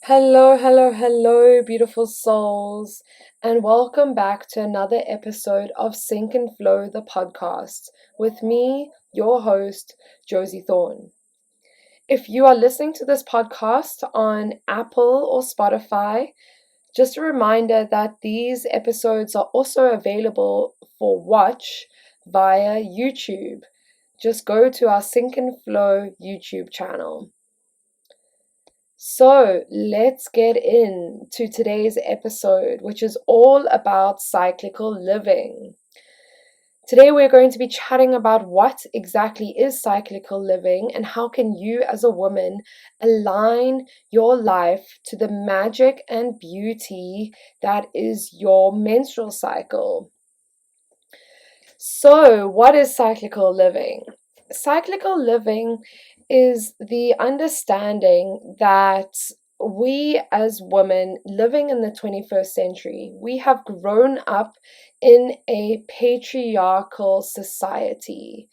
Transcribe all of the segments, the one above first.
Hello, hello, hello, beautiful souls, and welcome back to another episode of Sync and Flow, the podcast, with me, your host, Josie Thorne. If you are listening to this podcast on Apple or Spotify, just a reminder that these episodes are also available for watch via YouTube. Just go to our Sync and Flow YouTube channel. So let's get into today's episode, which is all about cyclical living. Today we're going to be chatting about what exactly is cyclical living and how can you as a woman align your life to the magic and beauty that is your menstrual cycle. So, what is cyclical living? Cyclical living is the understanding that we as women living in the 21st century, we have grown up in a patriarchal society.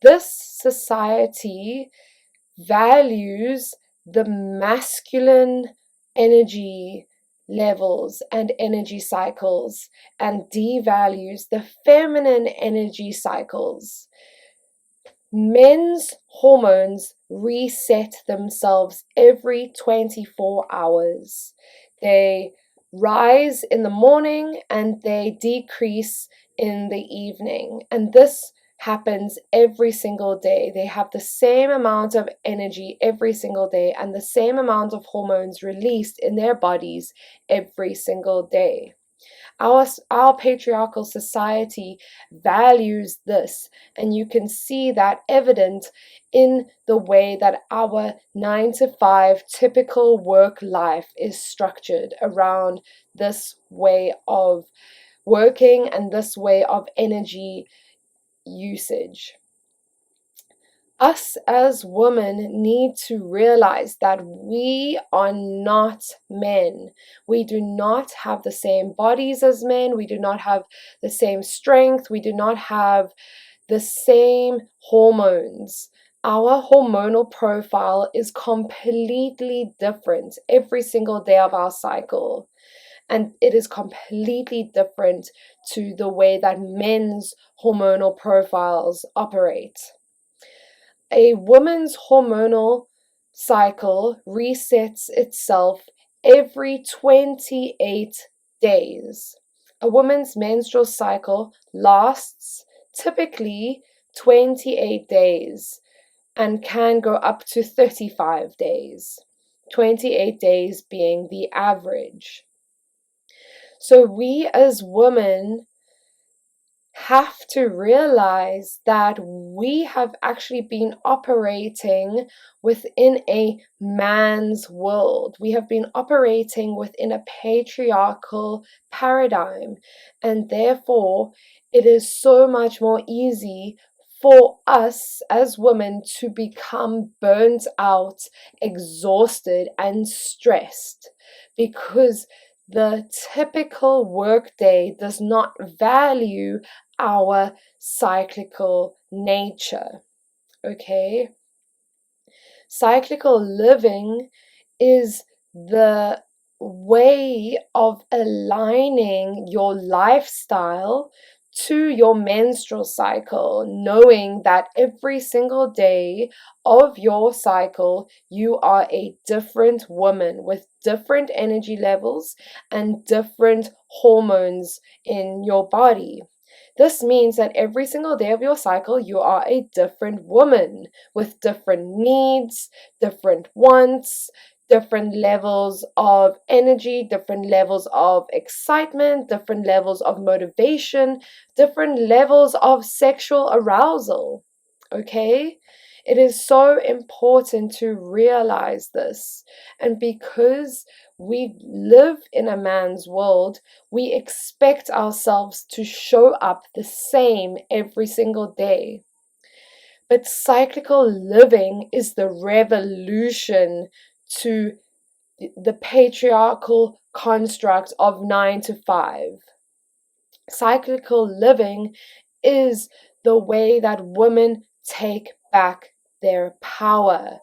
This society values the masculine energy levels and energy cycles and devalues the feminine energy cycles. Men's hormones reset themselves every 24 hours. They rise in the morning and they decrease in the evening. And this happens every single day. They have the same amount of energy every single day and the same amount of hormones released in their bodies every single day. Our patriarchal society values this, and you can see that evident in the way that our 9 to 5 typical work life is structured around this way of working and this way of energy usage. Us as women need to realize that we are not men. We do not have the same bodies as men. We do not have the same strength. We do not have the same hormones. Our hormonal profile is completely different every single day of our cycle. And it is completely different to the way that men's hormonal profiles operate. A woman's hormonal cycle resets itself every 28 days. A woman's menstrual cycle lasts typically 28 days and can go up to 35 days, 28 days being the average. So we as women have to realize that we have actually been operating within a man's world. We have been operating within a patriarchal paradigm, and therefore it is so much more easy for us as women to become burnt out, exhausted, and stressed because the typical workday does not value our cyclical nature. Okay? Cyclical living is the way of aligning your lifestyle to your menstrual cycle, knowing that every single day of your cycle, you are a different woman with different energy levels and different hormones in your body. This means that every single day of your cycle, you are a different woman with different needs, different wants, different levels of energy, different levels of excitement, different levels of motivation, different levels of sexual arousal. Okay? It is so important to realize this. And because we live in a man's world, we expect ourselves to show up the same every single day. But cyclical living is the revolution to the patriarchal construct of 9 to 5. Cyclical living is the way that women take back their power.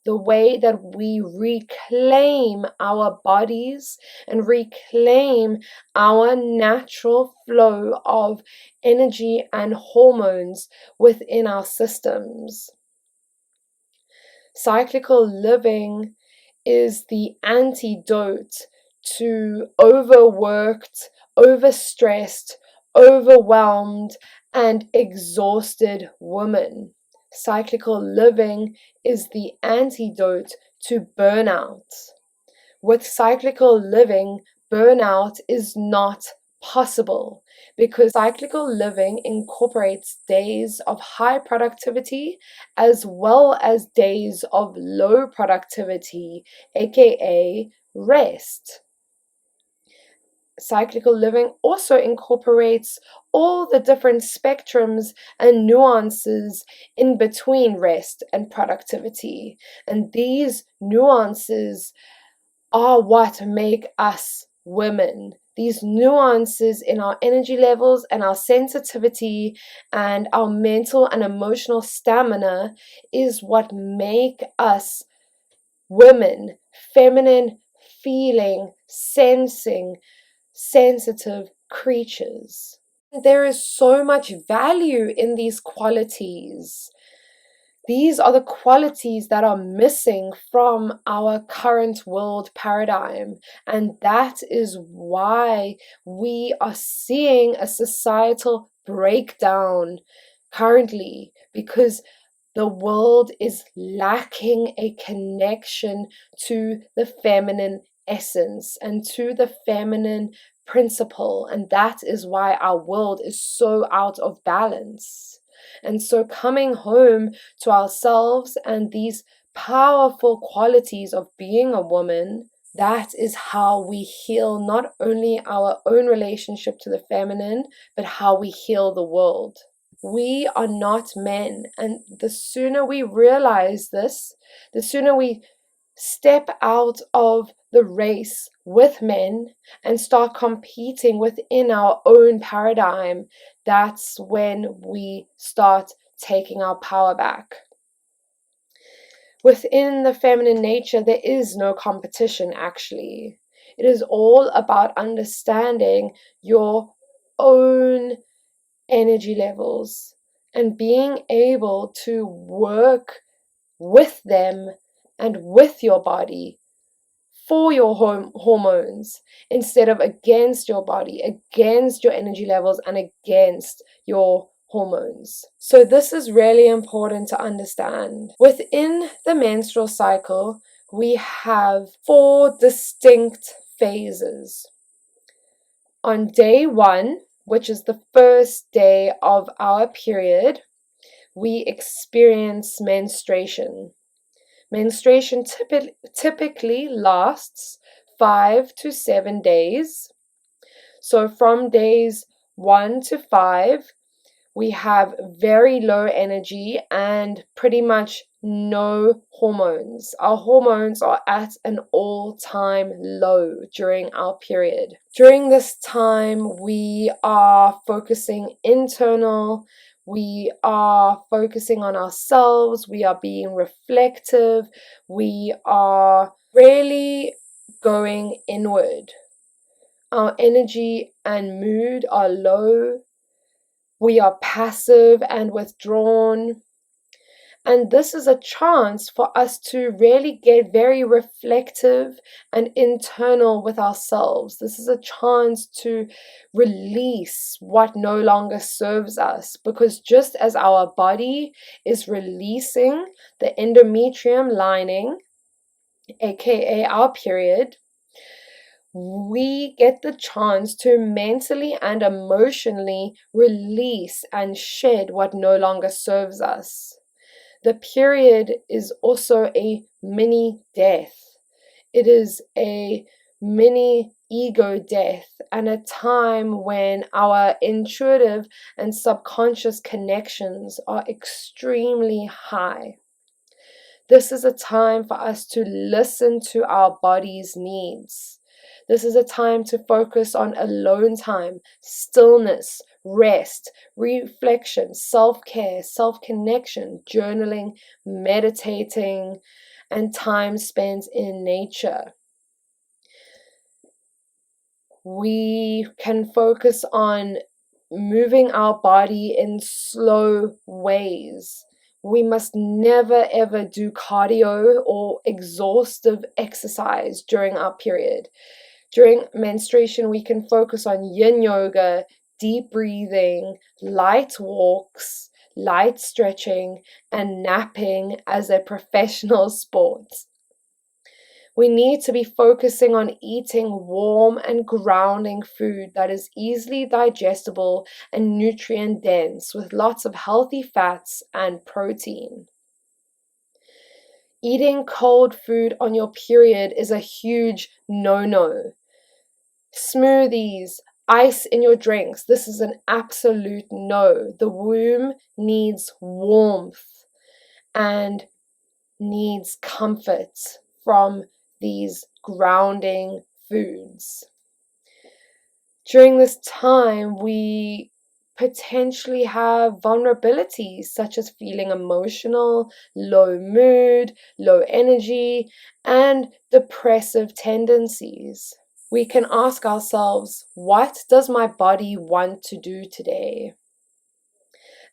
the way that we reclaim our bodies and reclaim our natural flow of energy and hormones within our systems. Cyclical living is the antidote to overworked, overstressed, overwhelmed, and exhausted women. Cyclical living is the antidote to burnout. With cyclical living, burnout is not possible because cyclical living incorporates days of high productivity as well as days of low productivity, aka rest. Cyclical living also incorporates all the different spectrums and nuances in between rest and productivity. And these nuances are what make us women. These nuances in our energy levels and our sensitivity and our mental and emotional stamina is what make us women, feminine, feeling, sensing, sensitive creatures. There is so much value in these qualities. These are the qualities that are missing from our current world paradigm, and that is why we are seeing a societal breakdown currently, because the world is lacking a connection to the feminine essence and to the feminine principle, and that is why our world is so out of balance. And so coming home to ourselves and these powerful qualities of being a woman, that is how we heal not only our own relationship to the feminine, but how we heal the world. We are not men, and the sooner we realize this, the sooner we step out of the race with men and start competing within our own paradigm, that's when we start taking our power back. Within the feminine nature, there is no competition, actually. It is all about understanding your own energy levels and being able to work with them and with your body for your hormones instead of against your body, against your energy levels, and against your hormones. So this is really important to understand. Within the menstrual cycle, we have 4 distinct phases. On day 1, which is the first day of our period, we experience menstruation. Menstruation typically lasts 5 to 7 days. So from days 1 to 5, we have very low energy and pretty much no hormones. Our hormones are at an all-time low during our period. During this time, we are focusing internal. We are focusing on ourselves. We are being reflective. We are really going inward. Our energy and mood are low. We are passive and withdrawn. And this is a chance for us to really get very reflective and internal with ourselves. This is a chance to release what no longer serves us, because just as our body is releasing the endometrium lining, aka our period, we get the chance to mentally and emotionally release and shed what no longer serves us. The period is also a mini death. It is a mini ego death, and a time when our intuitive and subconscious connections are extremely high. This is a time for us to listen to our body's needs. This is a time to focus on alone time, stillness, rest, reflection, self-care, self-connection, journaling, meditating, and time spent in nature. We can focus on moving our body in slow ways. We must never ever do cardio or exhaustive exercise during our period. During menstruation, we can focus on yin yoga, deep breathing, light walks, light stretching, and napping as a professional sport. We need to be focusing on eating warm and grounding food that is easily digestible and nutrient dense with lots of healthy fats and protein. Eating cold food on your period is a huge no-no. Smoothies, ice in your drinks, this is an absolute no. The womb needs warmth and needs comfort from these grounding foods. During this time, we potentially have vulnerabilities such as feeling emotional, low mood, low energy, and depressive tendencies. We can ask ourselves, what does my body want to do today?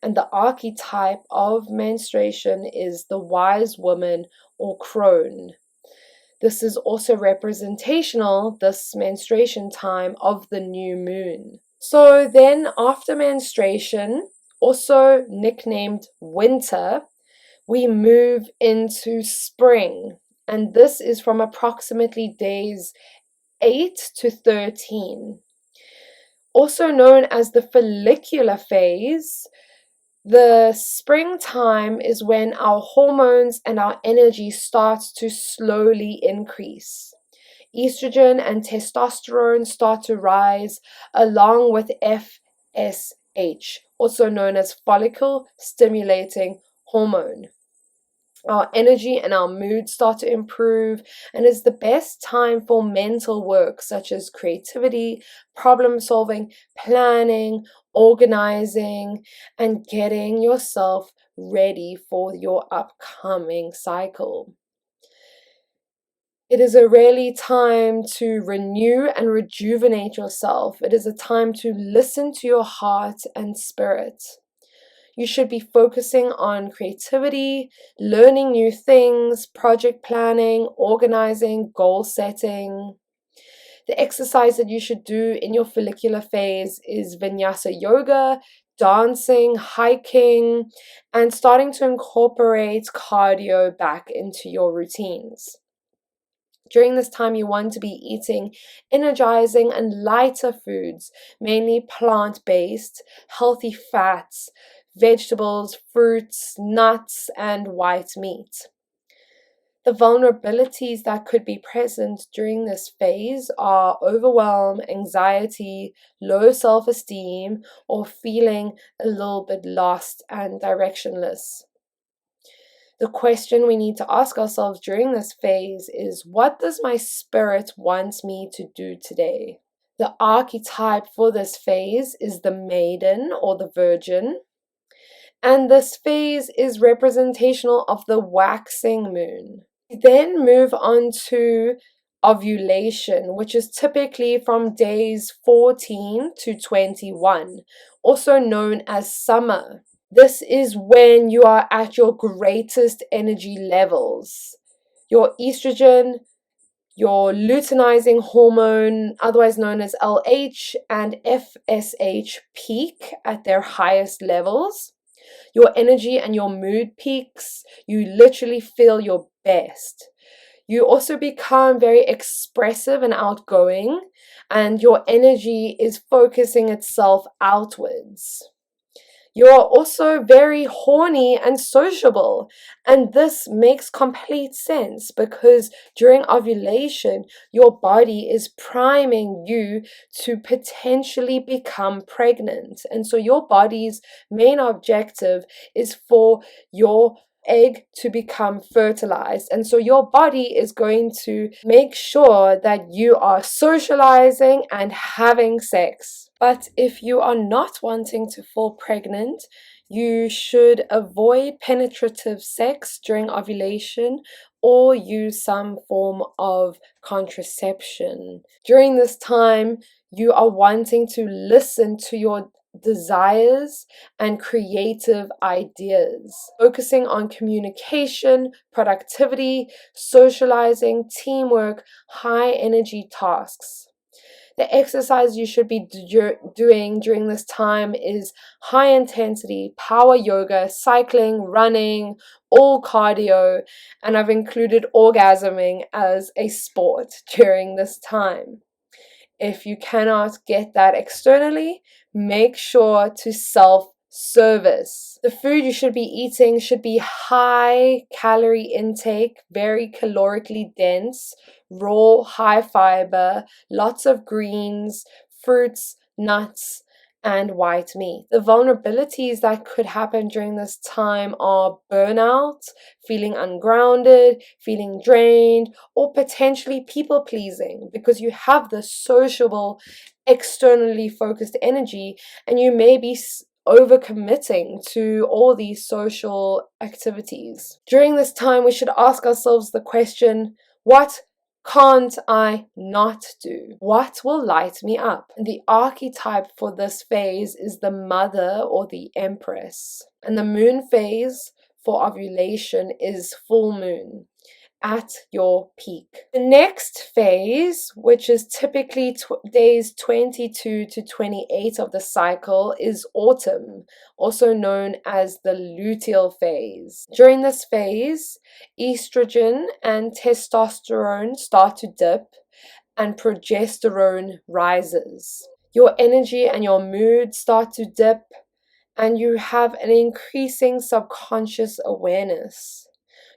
And the archetype of menstruation is the wise woman or crone. This is also representational, this menstruation time, of the new moon. So then after menstruation, also nicknamed winter, we move into spring. And this is from approximately days 8 to 13. Also known as the follicular phase, the springtime is when our hormones and our energy starts to slowly increase. Estrogen and testosterone start to rise along with FSH, also known as follicle stimulating hormone. Our energy and our mood start to improve, and is the best time for mental work such as creativity, problem solving, planning, organizing, and getting yourself ready for your upcoming cycle. It is a really time to renew and rejuvenate yourself. It is a time to listen to your heart and spirit. You should be focusing on creativity, learning new things, project planning, organizing, goal setting. The exercise that you should do in your follicular phase is vinyasa yoga, dancing, hiking, and starting to incorporate cardio back into your routines. During this time, you want to be eating energizing and lighter foods, mainly plant-based, healthy fats, vegetables, fruits, nuts, and white meat. The vulnerabilities that could be present during this phase are overwhelm, anxiety, low self-esteem, or feeling a little bit lost and directionless. The question we need to ask ourselves during this phase is, what does my spirit want me to do today? The archetype for this phase is the maiden or the virgin. And this phase is representational of the waxing moon. We then move on to ovulation, which is typically from days 14 to 21, also known as summer. This is when you are at your greatest energy levels. Your estrogen, your luteinizing hormone, otherwise known as LH, and FSH peak at their highest levels. Your energy and your mood peaks. You literally feel your best. You also become very expressive and outgoing, and your energy is focusing itself outwards. You're also very horny and sociable, and this makes complete sense because during ovulation, your body is priming you to potentially become pregnant. And so your body's main objective is for your egg to become fertilized, and so your body is going to make sure that you are socializing and having sex. But if you are not wanting to fall pregnant, You should avoid penetrative sex during ovulation or use some form of contraception. During this time, you are wanting to listen to your desires and creative ideas, focusing on communication, productivity, socializing, teamwork, high energy tasks. The exercise you should be doing during this time is high intensity power yoga, cycling, running, all cardio, and I've included orgasming as a sport during this time. If you cannot get that externally, make sure to self-service. The food you should be eating should be high calorie intake, very calorically dense, raw, high fiber, lots of greens, fruits, nuts, and white meat. The vulnerabilities that could happen during this time are burnout, feeling ungrounded, feeling drained, or potentially people pleasing because you have the sociable, externally focused energy and you may be overcommitting to all these social activities. During this time, we should ask ourselves the question, what can't I not do? What will light me up? And the archetype for this phase is the mother or the empress. And the moon phase for ovulation is full moon at your peak. The next phase, which is typically days 22 to 28 of the cycle, is autumn, also known as the luteal phase. During this phase, estrogen and testosterone start to dip and progesterone rises. Your energy and your mood start to dip and you have an increasing subconscious awareness.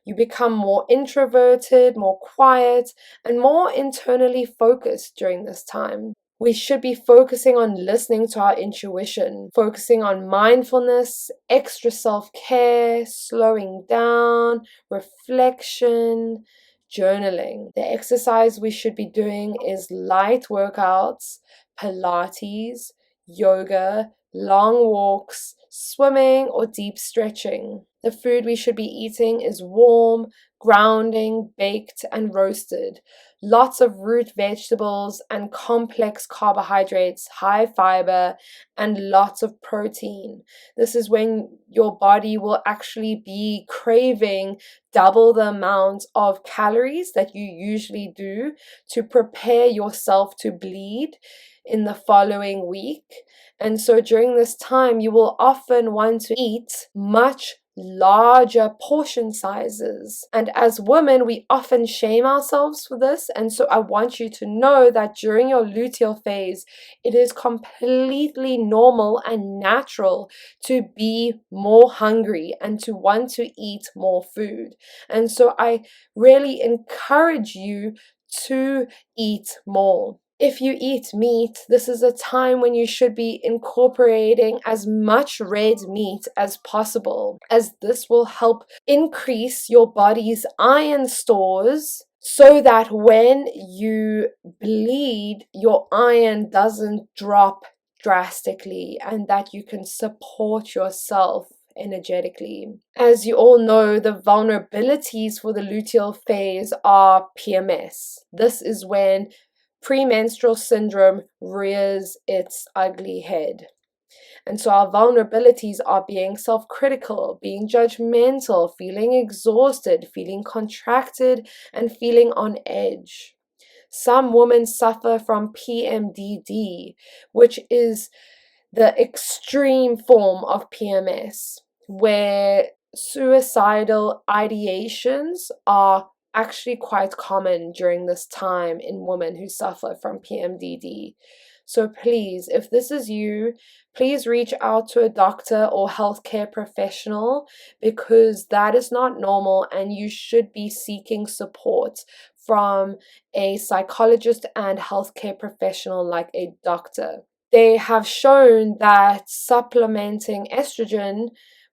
You become more introverted, more quiet, and more internally focused during this time. We should be focusing on listening to our intuition, focusing on mindfulness, extra self-care, slowing down, reflection, journaling. The exercise we should be doing is light workouts, Pilates, yoga, long walks, swimming, or deep stretching. The food we should be eating is warm, grounding, baked, and roasted. Lots of root vegetables and complex carbohydrates, high fiber, and lots of protein. This is when your body will actually be craving double the amount of calories that you usually do to prepare yourself to bleed in the following week. And so during this time, you will often want to eat much larger portion sizes. And as women, we often shame ourselves for this. And so I want you to know that during your luteal phase, it is completely normal and natural to be more hungry and to want to eat more food. And so I really encourage you to eat more. If you eat meat, this is a time when you should be incorporating as much red meat as possible, as this will help increase your body's iron stores so that when you bleed, your iron doesn't drop drastically and that you can support yourself energetically. As you all know, the vulnerabilities for the luteal phase are PMS. This is when premenstrual syndrome rears its ugly head. And so our vulnerabilities are being self-critical, being judgmental, feeling exhausted, feeling contracted, and feeling on edge. Some women suffer from PMDD, which is the extreme form of PMS, where suicidal ideations are actually quite common during this time in women who suffer from PMDD. So please, if this is you, please reach out to a doctor or healthcare professional because that is not normal and you should be seeking support from a psychologist and healthcare professional like a doctor. They have shown that supplementing estrogen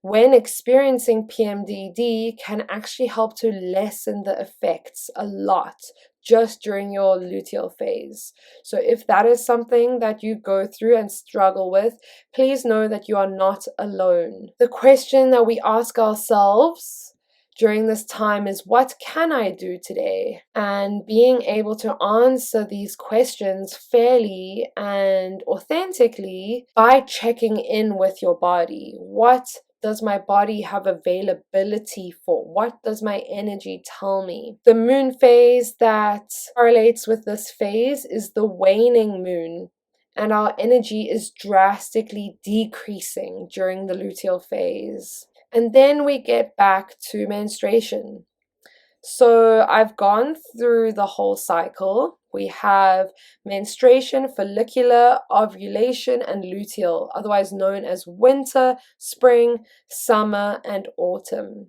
when experiencing PMDD can actually help to lessen the effects a lot just during your luteal phase. So if that is something that you go through and struggle with, please know that you are not alone. The question that we ask ourselves during this time is, what can I do today? And being able to answer these questions fairly and authentically by checking in with your body. What does my body have availability for? What does my energy tell me? The moon phase that correlates with this phase is the waning moon, and our energy is drastically decreasing during the luteal phase. And then we get back to menstruation. So I've gone through the whole cycle. We have menstruation, follicular, ovulation, and luteal, otherwise known as winter, spring, summer, and autumn.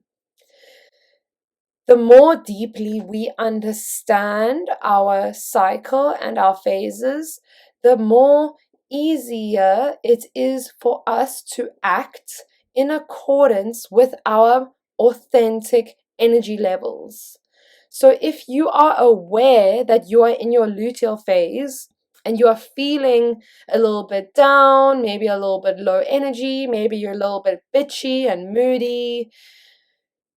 The more deeply we understand our cycle and our phases, the more easier it is for us to act in accordance with our authentic energy levels. So if you are aware that you are in your luteal phase and you are feeling a little bit down, maybe a little bit low energy, maybe you're a little bit bitchy and moody,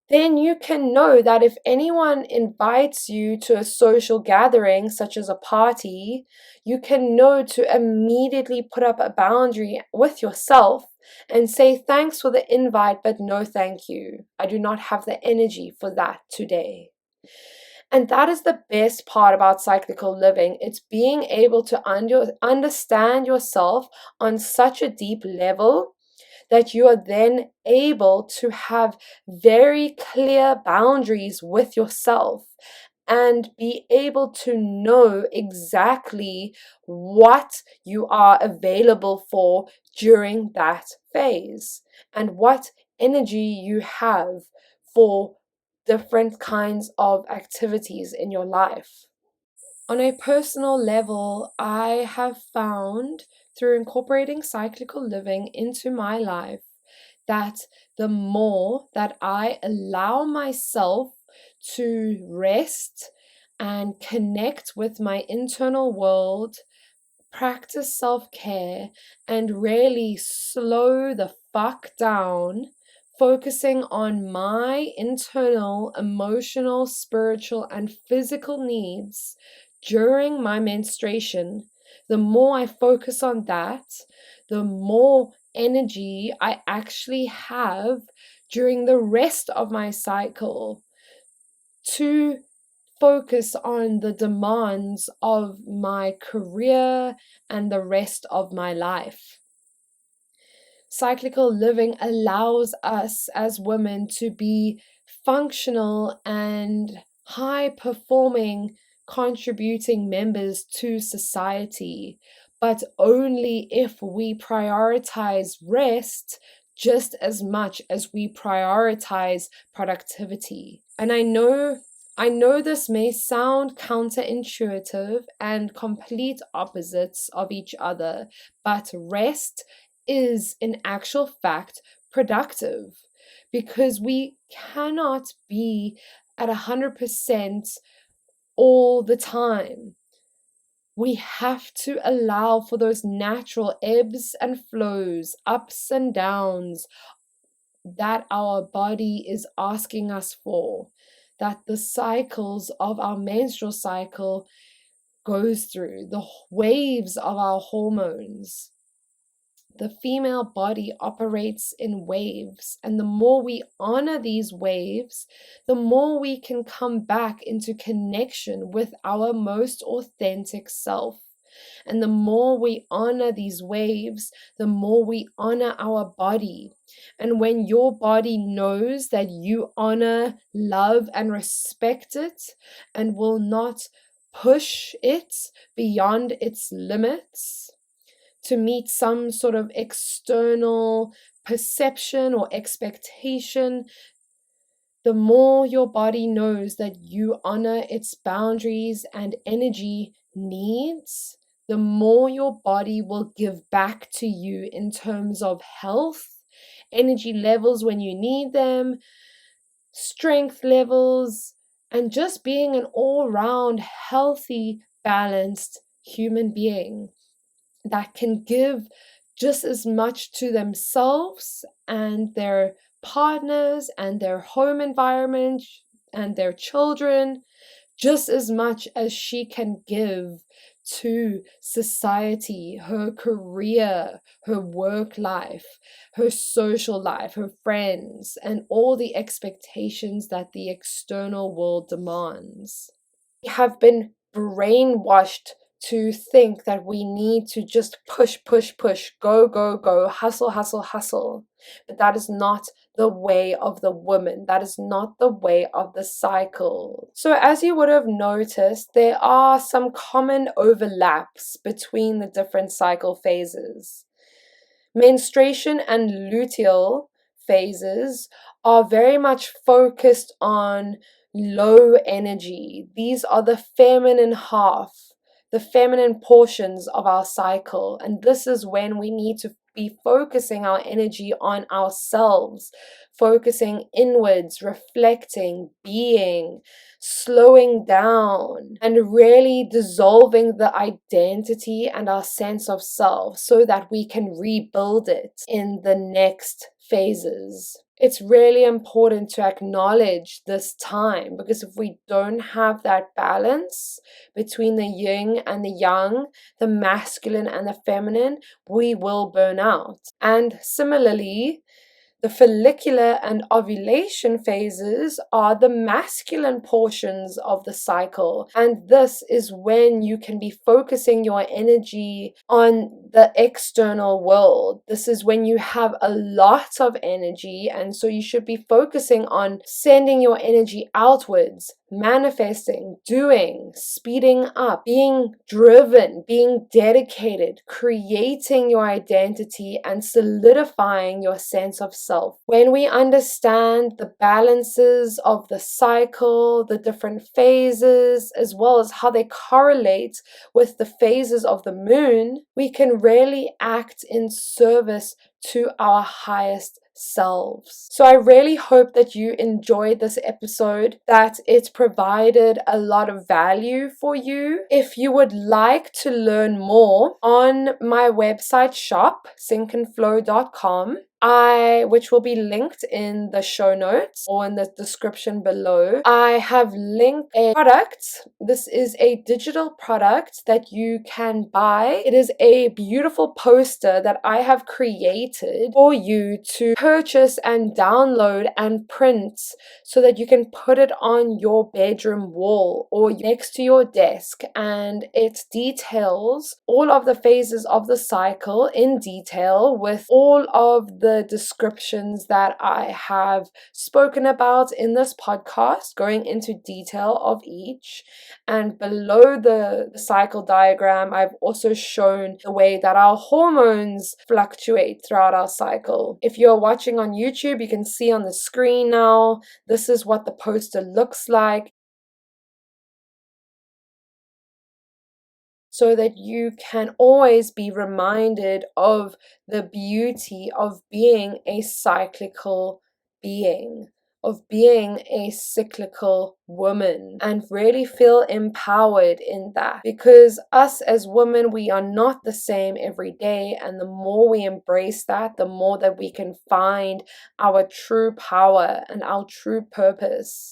then you can know that if anyone invites you to a social gathering, such as a party, you can know to immediately put up a boundary with yourself and say, thanks for the invite, but no thank you. I do not have the energy for that today. And that is the best part about cyclical living. It's being able to understand yourself on such a deep level that you are then able to have very clear boundaries with yourself and be able to know exactly what you are available for during that phase and what energy you have for different kinds of activities in your life. On a personal level, I have found through incorporating cyclical living into my life that the more that I allow myself to rest and connect with my internal world, practice self-care, and really slow the fuck down, focusing on my internal, emotional, spiritual, and physical needs during my menstruation, the more I focus on that, the more energy I actually have during the rest of my cycle to focus on the demands of my career and the rest of my life. Cyclical living allows us as women to be functional and high performing, contributing members to society, but only if we prioritize rest just as much as we prioritize productivity. And I know this may sound counterintuitive and complete opposites of each other, but rest is in actual fact productive because we cannot be at 100% all the time. We have to allow for those natural ebbs and flows, ups and downs that our body is asking us for, that the cycles of our menstrual cycle goes through, the waves of our hormones. The female body operates in waves, and the more we honor these waves, the more we can come back into connection with our most authentic self. And the more we honor these waves, the more we honor our body. And when your body knows that you honor, love, and respect it, and will not push it beyond its limits to meet some sort of external perception or expectation, the more your body knows that you honor its boundaries and energy needs, the more your body will give back to you in terms of health, energy levels when you need them, strength levels, and just being an all-round healthy, balanced human being that can give just as much to themselves and their partners and their home environment and their children, just as much as she can give to society, her career, her work life, her social life, her friends, and all the expectations that the external world demands. We have been brainwashed to think that we need to just push, push, push, go, go, go, hustle, hustle, hustle. But that is not the way of the woman. That is not the way of the cycle. So, as you would have noticed, there are some common overlaps between the different cycle phases. Menstruation and luteal phases are very much focused on low energy. These are the feminine half, the feminine portions of our cycle. And this is when we need to be focusing our energy on ourselves, focusing inwards, reflecting, being, slowing down, and really dissolving the identity and our sense of self so that we can rebuild it in the next phases. It's really important to acknowledge this time, because if we don't have that balance between the yin and the yang, the masculine and the feminine, we will burn out. And similarly, the follicular and ovulation phases are the masculine portions of the cycle. And this is when you can be focusing your energy on the external world. This is when you have a lot of energy. And so you should be focusing on sending your energy outwards, manifesting, doing, speeding up, being driven, being dedicated, creating your identity and solidifying your sense of self. When we understand the balances of the cycle, the different phases, as well as how they correlate with the phases of the moon, we can really act in service to our highest selves. So I really hope that you enjoyed this episode, that it provided a lot of value for you. If you would like to learn more, on my website shop, syncandflow.com, which will be linked in the show notes or in the description below, I have linked a product. This is a digital product that you can buy. It is a beautiful poster that I have created for you to purchase and download and print so that you can put it on your bedroom wall or next to your desk. And it details all of the phases of the cycle in detail, with all of the descriptions that I have spoken about in this podcast, going into detail of each. And below the cycle diagram, I've also shown the way that our hormones fluctuate throughout our cycle. If you're watching on YouTube, you can see on the screen now, this is what the poster looks like, so that you can always be reminded of the beauty of being a cyclical being, of being a cyclical woman, and really feel empowered in that. Because us as women, we are not the same every day, and the more we embrace that, the more that we can find our true power and our true purpose.